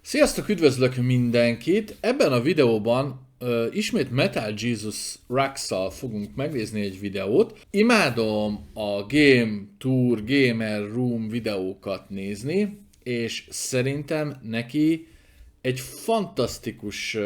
Sziasztok, üdvözlök mindenkit! Ebben a videóban ismét Metal Jesus Rux-szal fogunk megnézni egy videót. Imádom a Game Tour, Gamer Room videókat nézni, és szerintem neki egy fantasztikus,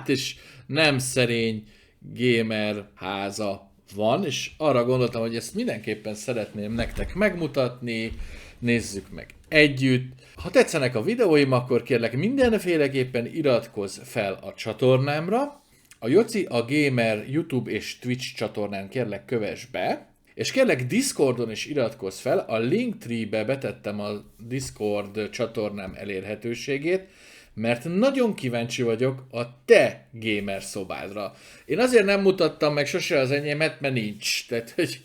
és nem szerény gamer háza van, és arra gondoltam, hogy ezt mindenképpen szeretném nektek megmutatni, nézzük meg együtt. Ha tetszenek a videóim, akkor kérlek mindenféleképpen iratkozz fel a csatornámra. A Joci a Gamer YouTube és Twitch csatornán kérlek kövess be, és kérlek Discordon is iratkozz fel, a Linktree-be betettem a Discord csatornám elérhetőségét, mert nagyon kíváncsi vagyok a te gamer szobádra. Én azért nem mutattam meg sose az enyémet, mert nincs. Tehát, hogy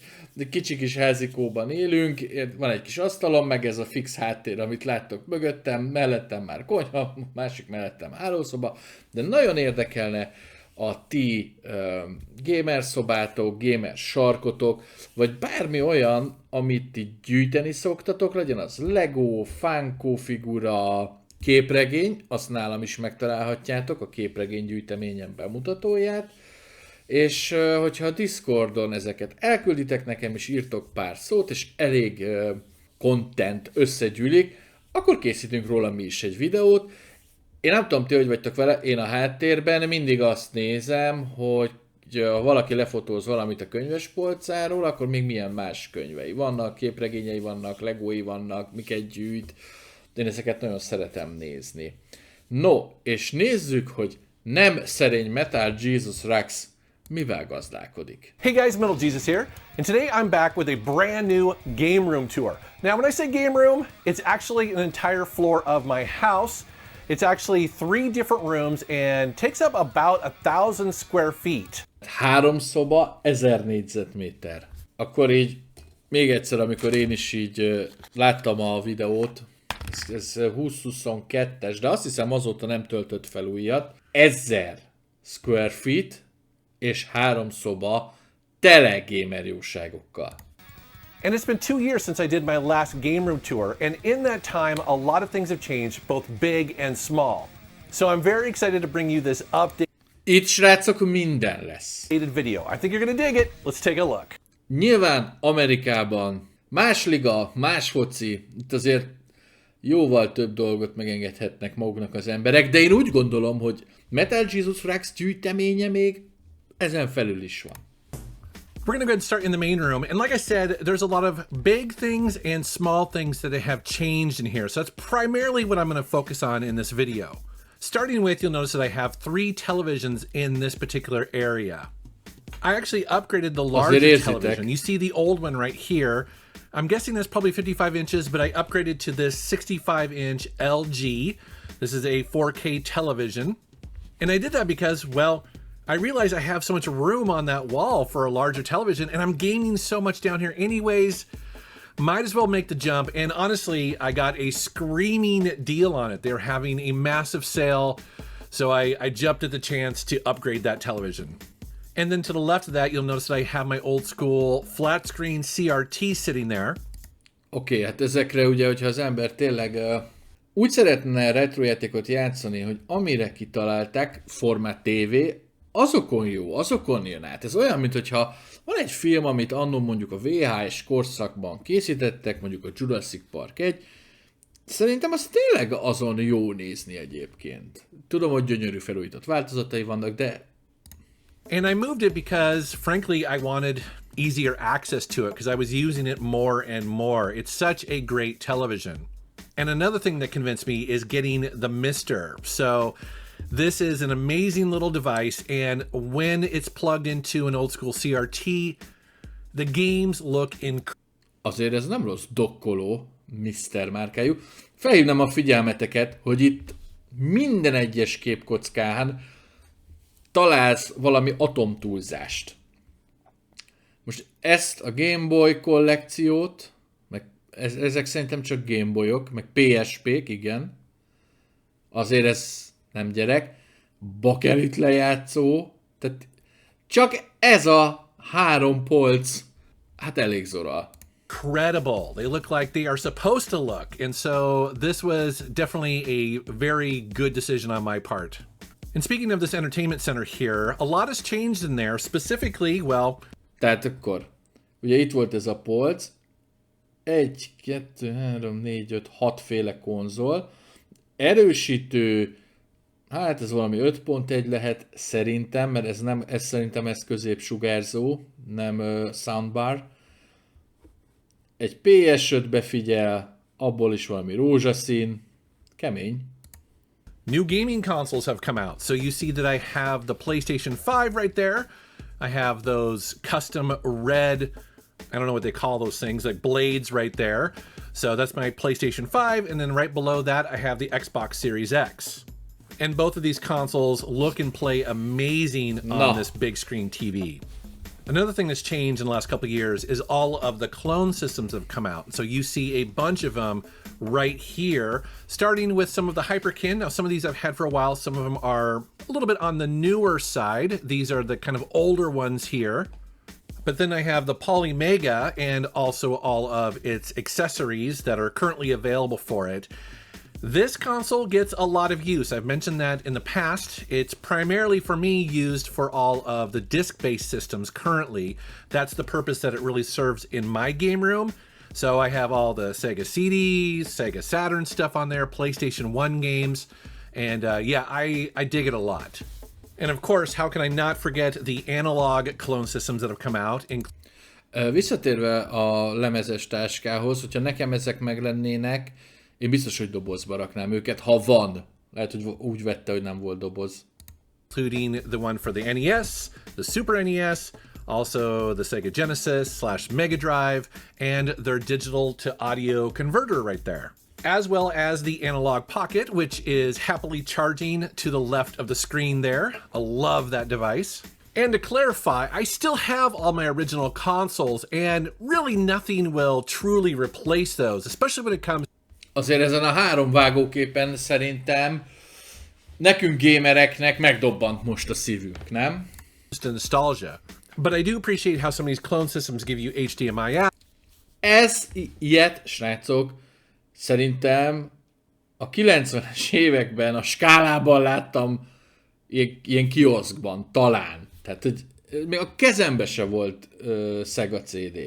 kicsi kis házikóban élünk, van egy kis asztalom, meg ez a fix háttér, amit láttok mögöttem, mellettem már konyha, másik mellettem hálószoba, de nagyon érdekelne a ti gamer szobátok, gamer sarkotok, vagy bármi olyan, amit ti gyűjteni szoktatok, legyen az Lego, Funko figura, képregény, azt nálam is megtalálhatjátok, a képregény gyűjteményem bemutatóját, és hogyha a Discordon ezeket elkülditek nekem, és írtok pár szót, és elég content összegyűlik, akkor készítünk róla mi is egy videót. Én nem tudom, ti hogy vagytok vele, én a háttérben mindig azt nézem, hogy ha valaki lefotóz valamit a könyvespolcáról, akkor még milyen más könyvei vannak, képregényei vannak, legói vannak, miket gyűjt. Én ezeket nagyon szeretem nézni. No, és nézzük, hogy nem szerény Metal Jesus Rux mivel gazdálkodik. Hey guys, Metal Jesus here, and today I'm back with a brand new game room tour. Now when I say game room, it's actually an entire floor of my house. It's actually 3 different rooms and takes up about 1,000 square feet. 3 szoba, 1000 négyzetméter. Akkor így még egyszer, amikor én is így láttam a videót, ez 2022-es, de azt hiszem azóta nem töltött fel újat. 1000 square feet és 3 szoba tele gamer jóságokkal. And it's been 2 years since I did my last game room tour, and in that time a lot of things have changed, both big and small. So I'm very excited to bring you this updated Itt, srácok, minden lesz. video. I think you're gonna dig it. Let's take a look. Nyilván Amerikában más liga, más foci, itt azért jóval több dolgot megengedhetnek maguknak az emberek, de én úgy gondolom, hogy Metal Jesus Rux gyűjteménye még ezen felül is van. We're gonna go ahead and start in the main room. And like I said, there's a lot of big things and small things that have changed in here. So that's primarily what I'm gonna focus on in this video. Starting with, you'll notice that I have 3 televisions in this particular area. I actually upgraded the larger television. You see the old one right here. I'm guessing that's probably 55 inches, but I upgraded to this 65-inch LG. This is a 4K television. And I did that because, well, I realized I have so much room on that wall for a larger television, and I'm gaming so much down here anyways. Might as well make the jump. And honestly, I got a screaming deal on it. They're having a massive sale, so I jumped at the chance to upgrade that television. And then to the left of that, you'll notice that I have my old school flat screen CRT sitting there. Oké, hát ezekre ugye, hogyha az ember tényleg úgy szeretne retrojátékot játszani, hogy amire kitalálták, formát TV, azokon jó, azokon jön át. Ez olyan, mint hogyha van egy film, amit annól mondjuk a VHS korszakban készítettek, mondjuk a Jurassic Park 1, szerintem az tényleg azon jó nézni egyébként. Tudom, hogy gyönyörű felújított változatai vannak, de... And I moved it because, frankly, I wanted easier access to it because I was using it more and more. It's such a great television. And another thing that convinced me is getting the Mister. So this is an amazing little device, and when it's plugged into an old school CRT, the games look Azért ez nem rossz dokkoló, Mister márkájú. Felhívnám a figyelmeteket, hogy itt minden egyes képkockán találsz valami atomtúlzást. Most ezt a Game Boy kollekciót, meg ezek szerintem csak Game Boyok, meg PSP-k, igen. Azért ez nem gyerek. Bakelit lejátszó. Tehát csak ez a 3 polc, hát elég zora. incredible. They look like they are supposed to look. And so this was definitely a very good decision on my part. And speaking of this entertainment center here, a lot has changed in there. Specifically, well... Tehát akkor, ugye itt volt ez a polc, 1, 2, 3, 4, 5, 6 féle konzol, erősítő, hát ez valami 5.1 lehet szerintem, mert ez szerintem ez középsugárzó, nem soundbar. Egy PS5-be figyel, abból is valami rózsaszín, kemény. New gaming consoles have come out. So you see that I have the PlayStation 5 right there. I have those custom red, I don't know what they call those things, like blades right there. So that's my PlayStation 5. And then right below that, I have the Xbox Series X. And both of these consoles look and play amazing on this big screen TV. Another thing that's changed in the last couple of years is all of the clone systems have come out. So you see a bunch of them right here, starting with some of the Hyperkin. Now, some of these I've had for a while. Some of them are a little bit on the newer side. These are the kind of older ones here. But then I have the Polymega and also all of its accessories that are currently available for it. This console gets a lot of use. I've mentioned that in the past. It's primarily for me used for all of the disc-based systems currently. That's the purpose that it really serves in my game room. So I have all the Sega CDs, Sega Saturn stuff on there, PlayStation 1 games, and yeah, I dig it a lot. And of course, how can I not forget the analog clone systems that have come out? Visszatérve a lemezes táskához, hogyha nekem ezek meg lennének, én biztos, hogy dobozba raknám őket, ha van. Lehet, hogy úgy vette, hogy nem volt doboz. Including the one for the NES, the Super NES, also the Sega Genesis / Mega Drive, and their digital to audio converter right there. As well as the analog pocket, which is happily charging to the left of the screen there. I love that device. And to clarify, I still have all my original consoles, and really nothing will truly replace those, especially when it comes... Azért ezen a 3 vágóképen szerintem nekünk gamereknek megdobbant most a szívünk, nem? ...to nostalgia. But I do appreciate how some of these clone systems give you HDMI out. Ilyet, srácok, szerintem a 90-es években a skálában láttam ilyen kioszkban, talán. Tehát, hogy még a kezembe se volt Sega CD.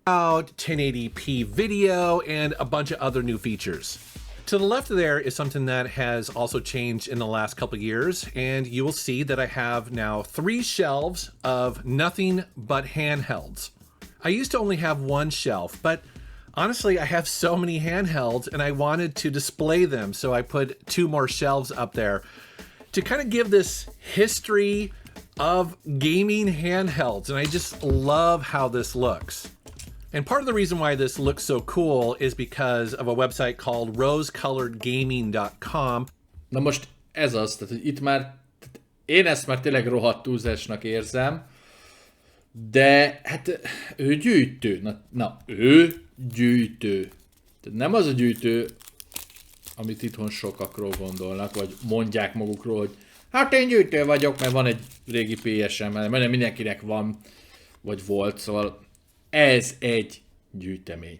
Out 1080p video and a bunch of other new features. To the left of there is something that has also changed in the last couple of years, and you will see that I have now 3 shelves of nothing but handhelds. I used to only have 1 shelf, but honestly, I have so many handhelds and I wanted to display them, so I put 2 more shelves up there to kind of give this history of gaming handhelds, and I just love how this looks. And part of the reason why this looks so cool is because of a website called rosecoloredgaming.com. Na most ez az, tehát hogy itt már, én ezt már tényleg rohadt túlzásnak érzem, de hát ő gyűjtő. Na ő gyűjtő. Tehát nem az a gyűjtő, amit itthon sokakról gondolnak, vagy mondják magukról, hogy hát én gyűjtő vagyok, mert van egy régi PS-em, mert mindenkinek van, vagy volt, szóval ez egy gyűjtemény.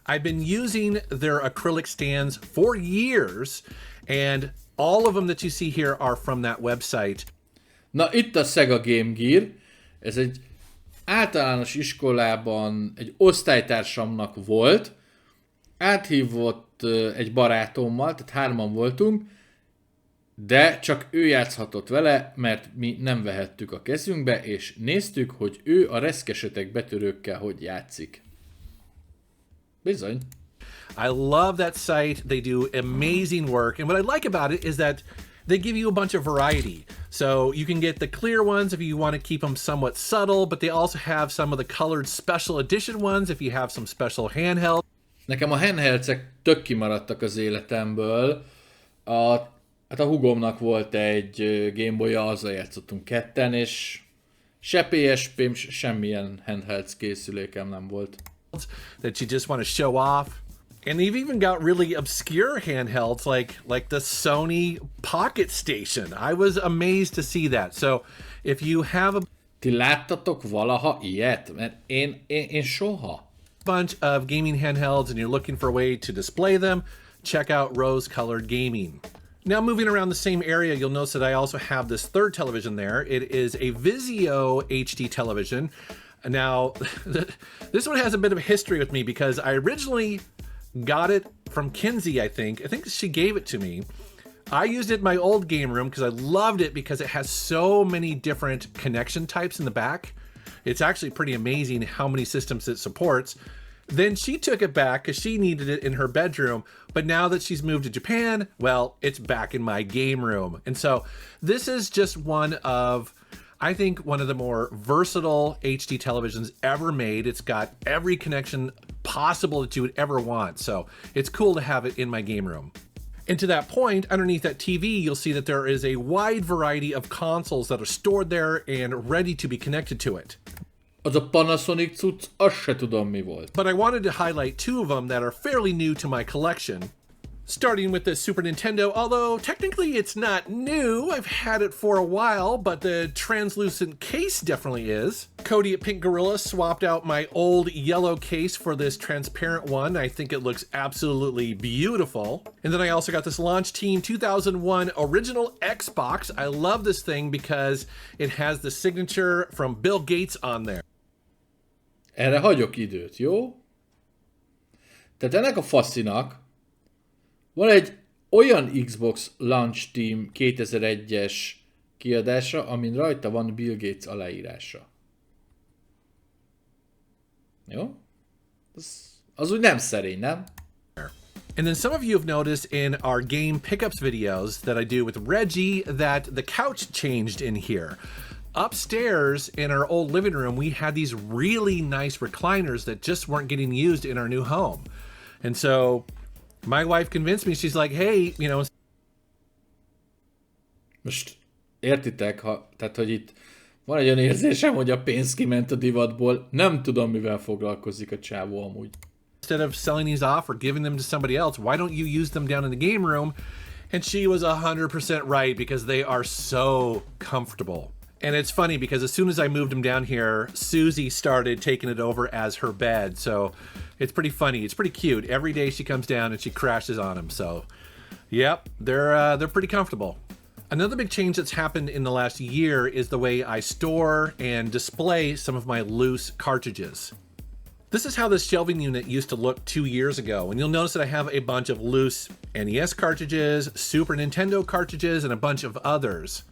I've been using their acrylic stands for years, and all of them that you see here are from that website. Na itt a Sega Game Gear, ez egy általános iskolában egy osztálytársamnak volt, áthívott egy barátommal, tehát 3-an voltunk, de csak ő játszhatott vele, mert mi nem vehettük a kezünkbe, és néztük, hogy ő a reszkesetek betörőkkel hogy játszik. Bizony. I love that site. They do amazing work. And what I like about it is that they give you a bunch of variety. So you can get the clear ones if you want to keep them somewhat subtle, but they also have some of the colored special edition ones if you have some special handheld. Nekem a handheldsek tök kimaradtak az életemből. Hát a hugomnak volt egy Game Boy-ja, azzal játszottunk ketten, és se PSP-m, semmilyen handhelds készülékem nem volt. That you just want to show off. And they've even got really obscure handhelds like the Sony Pocket Station. I was amazed to see that. So if you have a... Ti láttatok valaha ilyet? Mert én soha. Bunch of gaming handhelds and you're looking for a way to display them, check out Rose Colored Gaming. Now moving around the same area, you'll notice that I also have this third television there. It is a Vizio HD television. Now, this one has a bit of a history with me because I originally got it from Kinsey, I think. I think she gave it to me. I used it in my old game room because I loved it because it has so many different connection types in the back. It's actually pretty amazing how many systems it supports. Then she took it back because she needed it in her bedroom. But now that she's moved to Japan, well, it's back in my game room. And so this is just one of, I think, one of the more versatile HD televisions ever made. It's got every connection possible that you would ever want. So it's cool to have it in my game room. And to that point, underneath that TV, you'll see that there is a wide variety of consoles that are stored there and ready to be connected to it. Az a Panasonic cucc, azt se tudom mi volt. But I wanted to highlight two of them that are fairly new to my collection. Starting with the Super Nintendo, although technically it's not new, I've had it for a while, but the translucent case definitely is. Cody at Pink Gorilla swapped out my old yellow case for this transparent one. I think it looks absolutely beautiful. And then I also got this Launch Team 2001 original Xbox. I love this thing because it has the signature from Bill Gates on there. Erre hagyok időt, jó? Tehát ennek a faszinak van egy olyan Xbox Launch Team 2001-es kiadása, amin rajta van Bill Gates aláírása. Jó? Az úgy nem szerény, nem? And then some of you have noticed in our game pickups videos that I do with Reggie that the couch changed in here. Upstairs in our old living room, we had these really nice recliners that just weren't getting used in our new home. And so my wife convinced me, she's like, hey, you know. Most értitek, tehát hogy itt van egy olyan érzésem, hogy a pénz kiment a divatból, nem tudom mivel foglalkozik a csávó amúgy. Instead of selling these off or giving them to somebody else, why don't you use them down in the game room? And she was 100% right because they are so comfortable. And it's funny because as soon as I moved them down here, Susie started taking it over as her bed. So it's pretty funny. It's pretty cute. Every day she comes down and she crashes on them. So, yep, they're pretty comfortable. Another big change that's happened in the last year is the way I store and display some of my loose cartridges. This is how this shelving unit used to look 2 years ago. And you'll notice that I have a bunch of loose NES cartridges, Super Nintendo cartridges, and a bunch of others.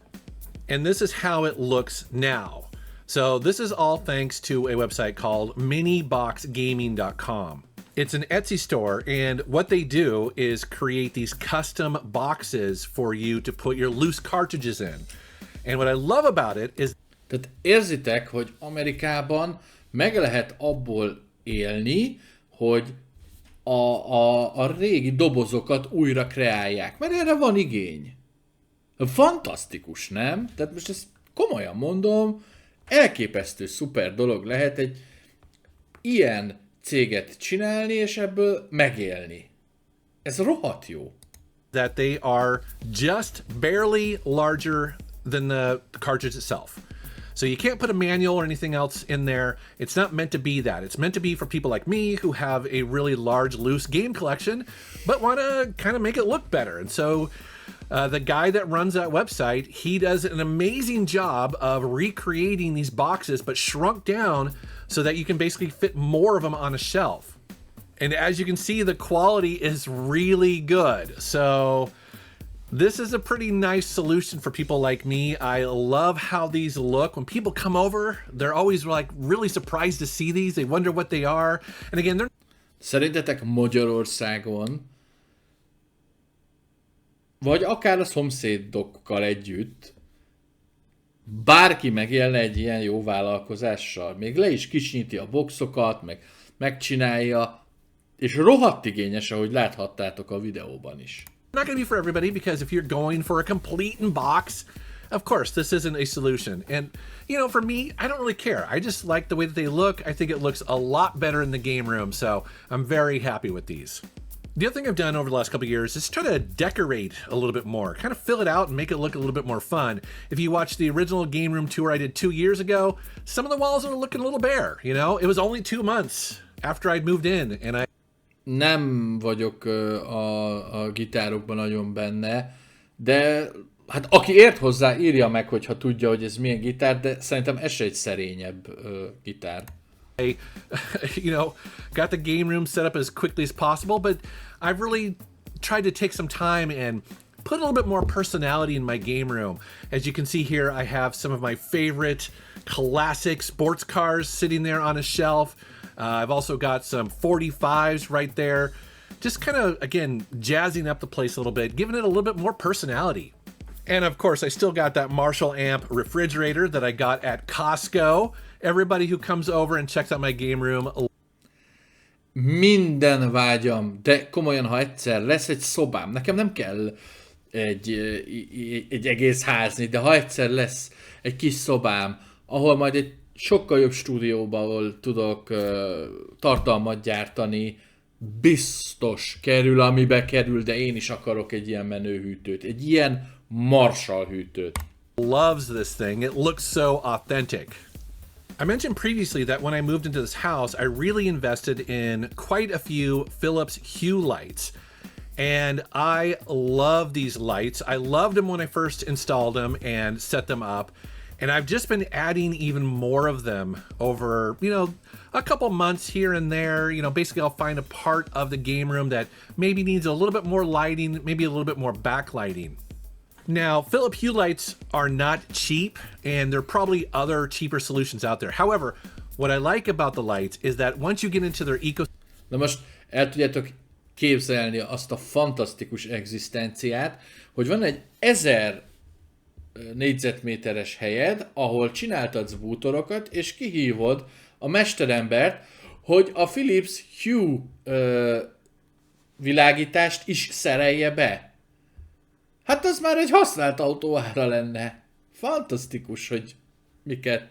And this is how it looks now. So this is all thanks to a website called miniboxgaming.com. It's an Etsy store, and what they do is create these custom boxes for you to put your loose cartridges in. And what I love about it is... Tehát érzitek, hogy Amerikában meg lehet abból élni, hogy a régi dobozokat újra kreálják, mert erre van igény. Fantasztikus, nem? Tehát most ezt komolyan mondom, elképesztő szuper dolog lehet egy ilyen céget csinálni, és ebből megélni. Ez rohadt jó. That they are just barely larger than the cartridge itself. So you can't put a manual or anything else in there. It's not meant to be that. It's meant to be for people like me who have a really large, loose game collection, but want to kind of make it look better. And so the guy that runs that website, he does an amazing job of recreating these boxes, but shrunk down so that you can basically fit more of them on a shelf. And as you can see, the quality is really good. So this is a pretty nice solution for people like me. I love how these look. When people come over, they're always like really surprised to see these. They wonder what they are. And again, they're... Szerintetek Magyarországon, vagy akár a szomszédokkal együtt, bárki megélne egy ilyen jó vállalkozással? Még le is kisnyiti a boxokat, meg megcsinálja, és rohadt igényes, ahogy láthattátok a videóban is. Not going to be for everybody, because if you're going for a complete in box, of course, this isn't a solution. And, you know, for me, I don't really care. I just like the way that they look. I think it looks a lot better in the game room, so I'm very happy with these. The other thing I've done over the last couple of years is try to decorate a little bit more, kind of fill it out and make it look a little bit more fun. If you watch the original game room tour I did 2 years ago, some of the walls are looking a little bare, you know? It was only 2 months after I'd moved in, and I... Nem vagyok a gitárokban nagyon benne, de hát aki ért hozzá, írja meg, hogyha tudja, hogy ez milyen gitár, de szerintem ez se egy szerényebb gitár. You know, got the game room set up as quickly as possible, but I've really tried to take some time and put a little bit more personality in my game room. As you can see here, I have some of my favorite classic sports cars sitting there on a shelf. I've also got some 45s right there. Just kind of, again, jazzing up the place a little bit, giving it a little bit more personality. And of course, I still got that Marshall amp refrigerator that I got at Costco. Everybody who comes over and checks out my game room. Minden vágyam, de komolyan, ha egyszer lesz egy szobám, nekem nem kell egy egész házni, de ha egyszer lesz egy kis szobám, ahol majd egy sokkal jobb stúdióban, ahol tudok tartalmat gyártani, biztos kerül, amibe kerül, de én is akarok egy ilyen menő hűtőt, egy ilyen Marshall hűtőt. Loves this thing. It looks so authentic. I mentioned previously that when I moved into this house, I really invested in quite a few Philips Hue lights. And I love these lights. I loved them when I first installed them and set them up. And I've just been adding even more of them over, you know, a couple months here and there. You know, basically I'll find a part of the game room that maybe needs a little bit more lighting, maybe a little bit more backlighting. Now, Philips Hue lights are not cheap, and there are probably other cheaper solutions out there. However, what I like about the lights is that once you get into their Na most el tudjátok képzelni azt a fantasztikus egzisztenciát, hogy van egy 1000 négyzetméteres helyed, ahol csináltatsz bútorokat, és kihívod a mesterembert, hogy a Philips Hue világítást is szerelje be. Hát az már egy használt autó ára lenne. Fantasztikus, hogy miket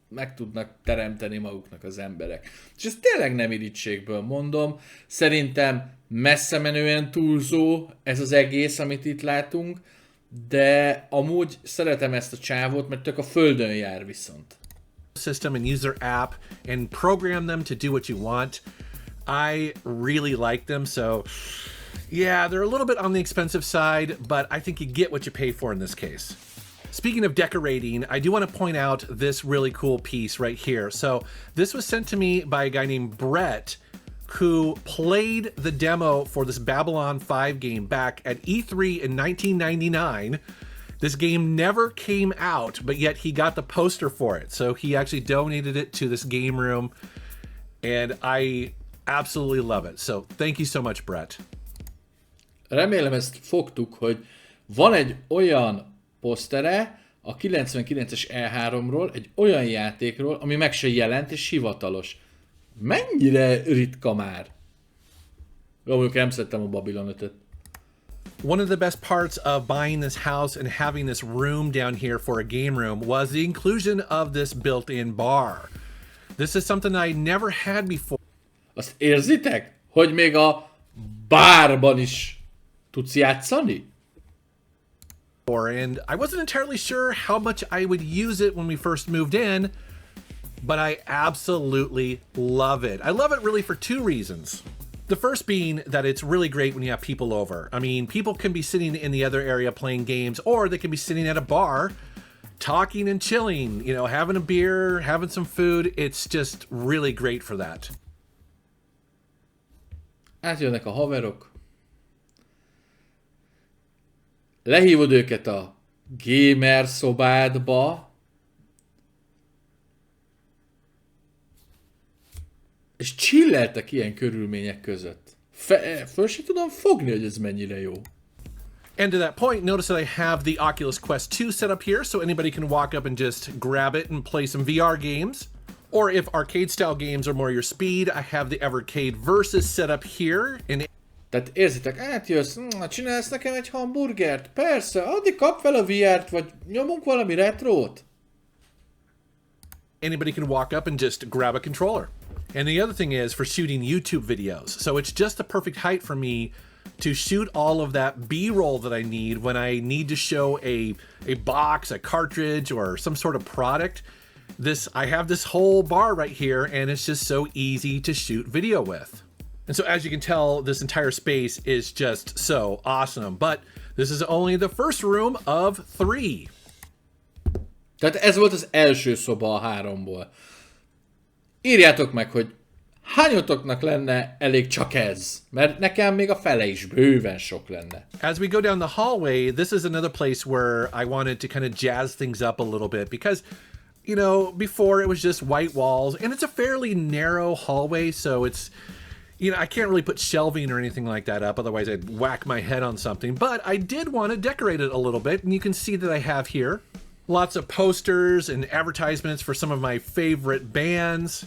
meg tudnak teremteni maguknak az emberek. És ezt tényleg nem irítségből mondom. Szerintem messze menően túlzó ez az egész, amit itt látunk, de amúgy szeretem ezt a csávót, mert tök a földön jár viszont. System and use their app and program them to do what you want. I really like them, so yeah, they're a little bit on the expensive side, but I think you get what you pay for in this case. Speaking of decorating, I do want to point out this really cool piece right here. So this was sent to me by a guy named Brett, who played the demo for this Babylon 5 game back at E3 in 1999. This game never came out, but yet he got the poster for it. So he actually donated it to this game room, and I absolutely love it. So thank you so much, Brett. Remélem ezt fogtuk, hogy van egy olyan posztere a 99-es E3-ról, egy olyan játékról, ami meg se jelent és hivatalos. Mennyire ritka már? Jó, mondjuk nem szerettem a Babylon 5-öt. One of the best parts of buying this house and having this room down here for a game room was the inclusion of this built-in bar. This is something I never had before. Azt érzitek? Hogy még a bárban is tudsz játszani? And I wasn't entirely sure how much I would use it when we first moved in, but I absolutely love it. I love it really for two reasons. The first being that it's really great when you have people over. I mean, people can be sitting in the other area playing games, or they can be sitting at a bar talking and chilling, you know, having a beer, having some food. It's just really great for that. Átjönnek a haverok. Lehívod őket a gamer szobádba, és chilleltek ilyen körülmények között. Föl sem tudom fogni, hogy ez mennyire jó. And to that point, notice that I have the Oculus Quest 2 set up here, so anybody can walk up and just grab it and play some VR games. Or if arcade-style games are more your speed, I have the Evercade Versus set up here. And tehát érzitek, átjössz, csinálsz nekem egy hamburgert? Persze, addig kap fel a VR-t, vagy nyomunk valami retrót. Anybody can walk up and just grab a controller And the other thing is for shooting YouTube videos. So it's just the perfect height for me to shoot all of that B-roll that I need when I need to show a box, a cartridge, or some sort of product. I have this whole bar right here, and it's just so easy to shoot video with. And so as you can tell, this entire space is just so awesome. But this is only the first room of 3. Tehát ez volt az első szoba a 3-ból. Írjátok meg, hogy hányatoknak lenne elég csak ez? Mert nekem még a fele is bőven sok lenne. As we go down the hallway, this is another place where I wanted to kind of jazz things up a little bit because, you know, before it was just white walls and it's a fairly narrow hallway, so it's, you know, I can't really put shelving or anything like that up, otherwise I'd whack my head on something. But I did want to decorate it a little bit, and you can see that I have here lots of posters and advertisements for some of my favorite bands.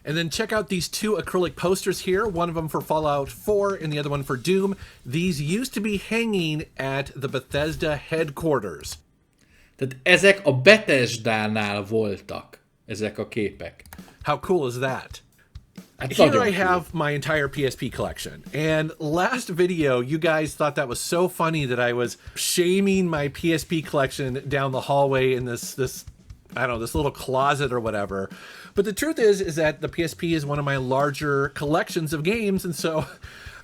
And then check out these 2 acrylic posters here, one of them for Fallout 4 and the other one for Doom. These used to be hanging at the Bethesda headquarters. Tehát ezek a Bethesdánál voltak, ezek a képek. How cool is that? Hát Here I have my entire PSP collection. And last video, you guys thought that was so funny that I was shaming my PSP collection down the hallway in this I don't know, this little closet or whatever. But the truth is that the PSP is one of my larger collections of games, and so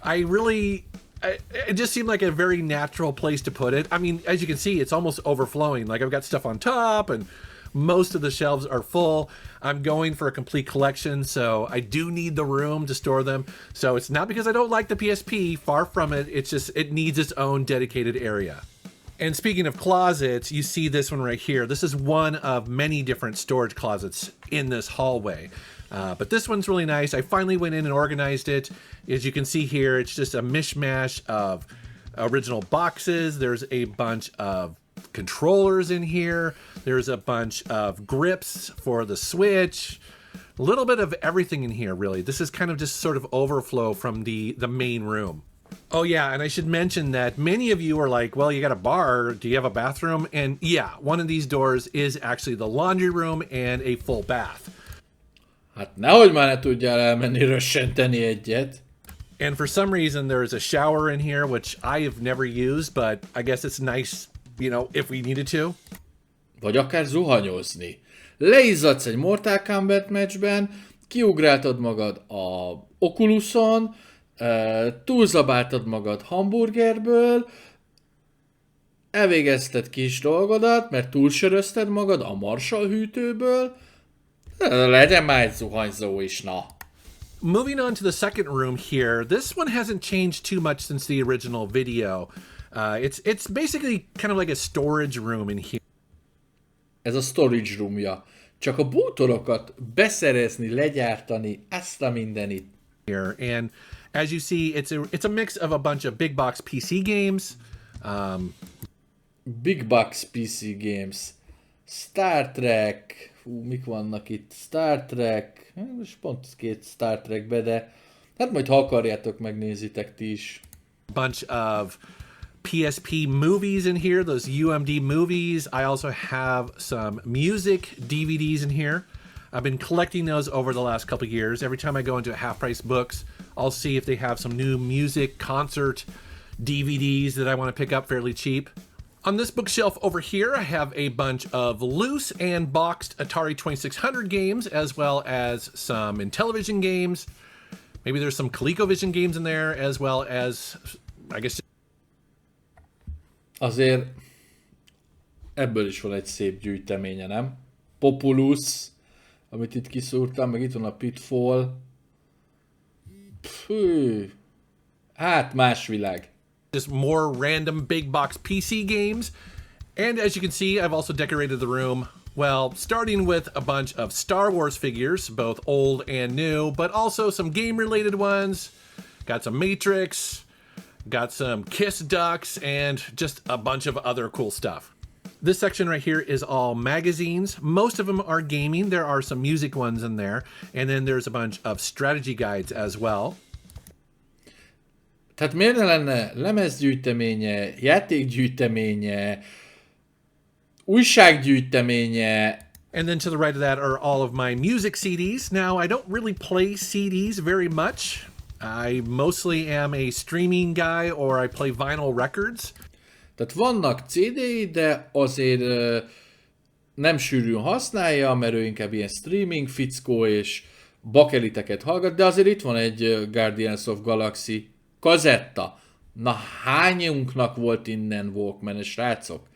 it just seemed like a very natural place to put it. I mean, as you can see, it's almost overflowing. Like I've got stuff on top, and most of the shelves are full. I'm going for a complete collection, so I do need the room to store them. So it's not because I don't like the PSP, far from it. It's just, it needs its own dedicated area. And speaking of closets, you see this one right here. This is one of many different storage closets in this hallway. But this one's really nice. I finally went in and organized it. As you can see here, it's just a mishmash of original boxes. There's a bunch of controllers in here. There's a bunch of grips for the Switch. A little bit of everything in here, really. This is kind of just sort of overflow from the main room. Oh yeah, and I should mention that many of you are like, well, you got a bar, do you have a bathroom? And yeah, one of these doors is actually the laundry room and a full bath. Hát nehogy már ne tudjál elmenni rössenteni egyet. And for some reason there's a shower in here, which I have never used, but I guess it's nice, you know, if we needed to. Vagy akár zuhanyozni. Leizzadsz egy Mortal Kombat meccsben, kiugráltad magad a Oculuson, túlzabáltad magad hamburgerből, elvégezted kis dolgodat, mert túlsörözted magad a Marshall hűtőből, legyen már egy zuhanyzó is, na. Moving on to the second room here, this one hasn't changed too much since the original video. It's basically kind of like a storage room in here. Ez a storage roomja. Csak a bútorokat beszerezni, legyártani, ezt a mindenit. Here, and as you see, it's a mix of a bunch of big box PC games. Big box PC games. Star Trek. Mik vannak itt? Star Trek. Most pont 2 Star Trekbe, de hát majd ha akarjátok, megnézitek ti is. Bunch of PSP movies in here, those UMD movies. I also have some music DVDs in here. I've been collecting those over the last couple of years. Every time I go into Half Price Books, I'll see if they have some new music concert DVDs that I want to pick up fairly cheap. On this bookshelf over here, I have a bunch of loose and boxed Atari 2600 games, as well as some Intellivision games. Maybe there's some ColecoVision games in there, as well as, I guess... Azért ebből is van egy szép gyűjteménye, nem? Populus, amit itt kiszúrtam, meg itt van a Pitfall. Pfű. Hát más világ. Just more random big box PC games. And as you can see, I've also decorated the room, well, starting with a bunch of Star Wars figures, both old and new, but also some game related ones. Got some Matrix, got some Kiss Ducks, and just a bunch of other cool stuff. This section right here is all magazines. Most of them are gaming. There are some music ones in there. And then there's a bunch of strategy guides as well. Tehát miért ne lenne lemezgyűjteménye, játékgyűjteménye, újsággyűjteménye, And then to the right of that are all of my music CDs. Now, I don't really play CDs very much. I mostly am a streaming guy, or I play vinyl records. Tehát vannak CD-i, de azért nem sűrűn használja, mert ő inkább ilyen streaming fickó, és bakeliteket hallgat, de azért itt van egy Guardians of Galaxy kazetta. Na, hányunknak volt innen Walkman, srácok?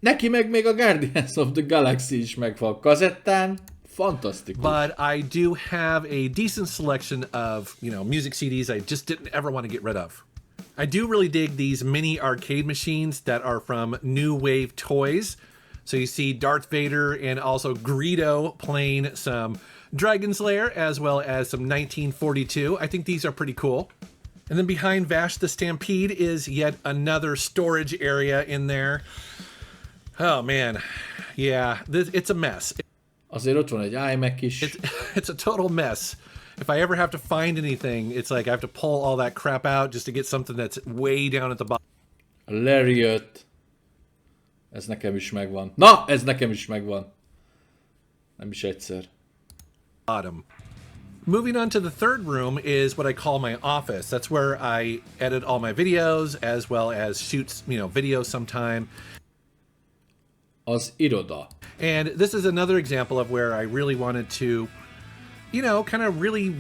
Neki meg még a Guardians of the Galaxy is megvan kazettán. Fantasztikus. But I do have a decent selection of, music CDs I just didn't ever want to get rid of. I do really dig these mini arcade machines that are from New Wave Toys. So you see Darth Vader and also Greedo playing some Dragon's Lair, as well as some 1942. I think these are pretty cool. And then behind Vash the Stampede is yet another storage area in there. Oh man, yeah, it's a mess. Azért ott van egy iMac is. It's a total mess. If I ever have to find anything, it's like I have to pull all that crap out just to get something that's way down at the bottom. Lariat. Ez nekem is megvan. Na, ez nekem is megvan. Nem is egyszer. Bottom. Moving on to the third room is what I call my office. That's where I edit all my videos, as well as shoot, videos sometime. Az iroda. And this is another example of where I really wanted to, kind of really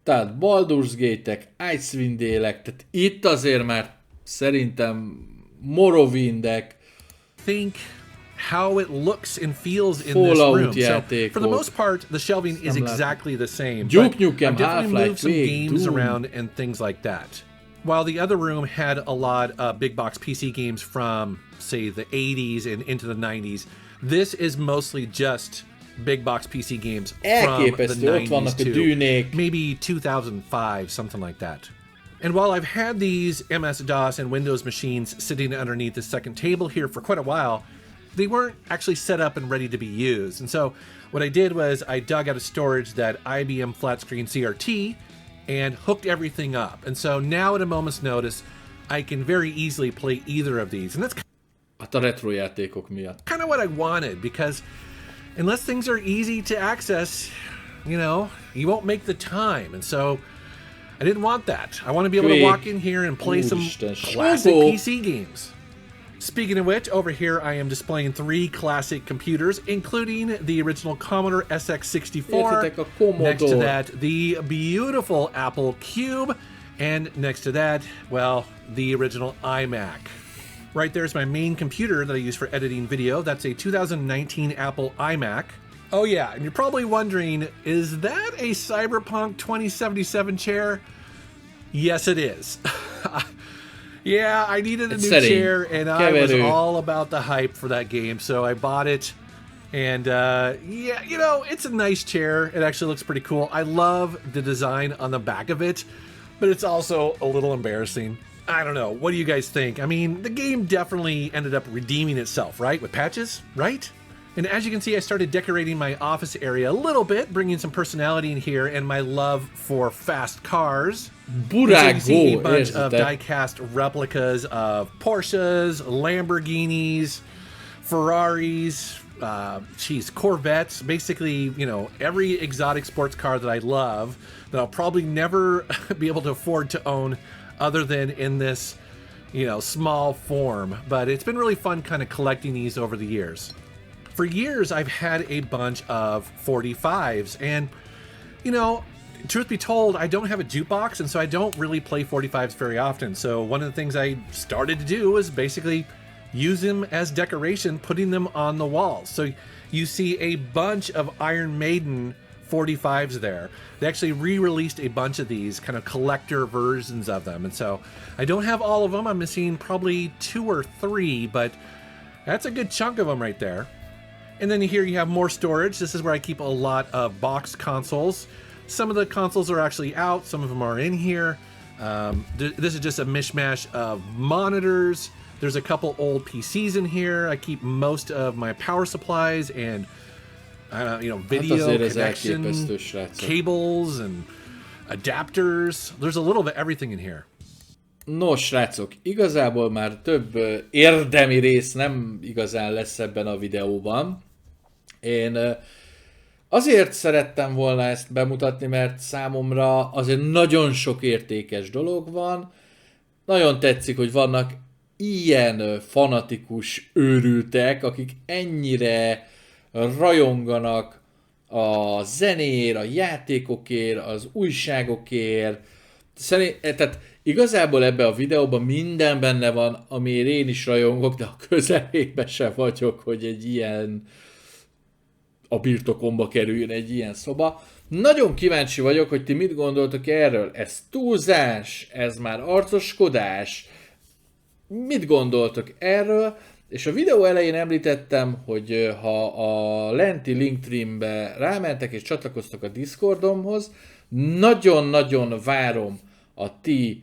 Tehát Baldur's Gate-ek, Icewind Dale-ek, tehát itt azért már szerintem Morrowindek, think how it looks and feels in Fallout this room. játékok. So for the most part, the shelving is exactly the same. Duke but Nukem, I've definitely Half-Life, moved some Quake, games Doom. around and things like that. While the other room had a lot of big box PC games from, say, the 80s and into the 90s, this is mostly just big box PC games from the Elképesztő, ott 90s vannak a to dűnék. maybe 2005, something like that. And while I've had these MS-DOS and Windows machines sitting underneath the second table here for quite a while, they weren't actually set up and ready to be used. And so what I did was I dug out of storage that IBM flat screen CRT and hooked everything up. And so now at a moment's notice, I can very easily play either of these. And that's Hát a retro játékok miatt. kind of what I wanted, because unless things are easy to access, you won't make the time. And so I didn't want that. I want to be able to walk in here and play some classic PC games. Speaking of which, over here I am displaying 3 classic computers, including the original Commodore SX64. Next to that, the beautiful Apple Cube. And next to that, well, the original iMac. Right there's my main computer that I use for editing video. That's a 2019 Apple iMac. Oh yeah, and you're probably wondering, is that a Cyberpunk 2077 chair? Yes, it is. Yeah, I needed a new chair, and I was all about the hype for that game, so I bought it. And yeah, it's a nice chair. It actually looks pretty cool. I love the design on the back of it, but it's also a little embarrassing. I don't know. What do you guys think? I mean, the game definitely ended up redeeming itself, right? With patches, right? And as you can see, I started decorating my office area a little bit, bringing some personality in here and my love for fast cars. So you see a bunch of die-cast replicas of Porsches, Lamborghinis, Ferraris, Corvettes, basically, every exotic sports car that I love that I'll probably never be able to afford to own other than in this, small form. But it's been really fun kind of collecting these over the years. For years, I've had a bunch of 45s, and, truth be told, I don't have a jukebox, and so I don't really play 45s very often. So one of the things I started to do was basically use them as decoration, putting them on the walls. So you see a bunch of Iron Maiden 45s there. They actually re-released a bunch of these kind of collector versions of them. And so I don't have all of them. I'm missing probably 2 or 3, but that's a good chunk of them right there. And then here you have more storage. This is where I keep a lot of boxed consoles. Some of the consoles are actually out. Some of them are in here. This is just a mishmash of monitors. There's a couple old PCs in here. I keep most of my power supplies and video connection cables and adapters. There's a little bit of everything in here. Nos, srácok, igazából már több érdemi rész nem igazán lesz ebben a videóban. Én azért szerettem volna ezt bemutatni, mert számomra azért nagyon sok értékes dolog van. Nagyon tetszik, hogy vannak ilyen fanatikus őrültek, akik ennyire rajonganak a zenér, a játékokért, az újságokért. Tehát igazából ebbe a videóban minden benne van, amiért én is rajongok, de a közelében sem vagyok, hogy egy ilyen a birtokomba kerüljön egy ilyen szoba. Nagyon kíváncsi vagyok, hogy ti mit gondoltok erről. Ez túlzás? Ez már arcoskodás? Mit gondoltok erről? És a videó elején említettem, hogy ha a lenti Linktree-be rámentek és csatlakoztak a Discordomhoz, nagyon-nagyon várom a ti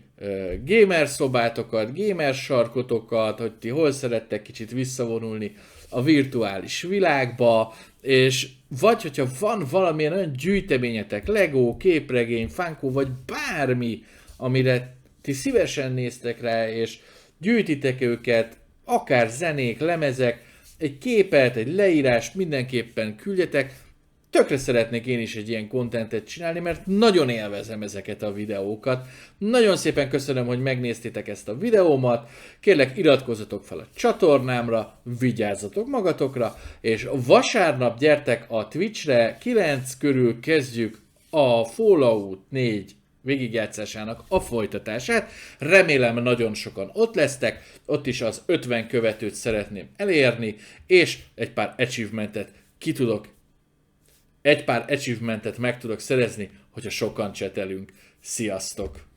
gamer szobátokat, gamer sarkotokat, hogy ti hol szerettek kicsit visszavonulni a virtuális világba, és vagy hogyha van valamilyen olyan gyűjteményetek, Lego, képregény, Funko, vagy bármi, amire ti szívesen néztek rá, és gyűjtitek őket, akár zenék, lemezek, egy képet, egy leírást mindenképpen küldjetek. Tökre szeretnék én is egy ilyen kontentet csinálni, mert nagyon élvezem ezeket a videókat. Nagyon szépen köszönöm, hogy megnéztétek ezt a videómat. Kérlek, iratkozzatok fel a csatornámra, vigyázzatok magatokra, és vasárnap gyertek a Twitchre, 9 körül kezdjük a Fallout 4 végigjátszásának a folytatását. Remélem nagyon sokan ott lesztek, ott is az 50 követőt szeretném elérni, és egy pár achievementet meg tudok szerezni, hogyha sokan csetelünk. Sziasztok!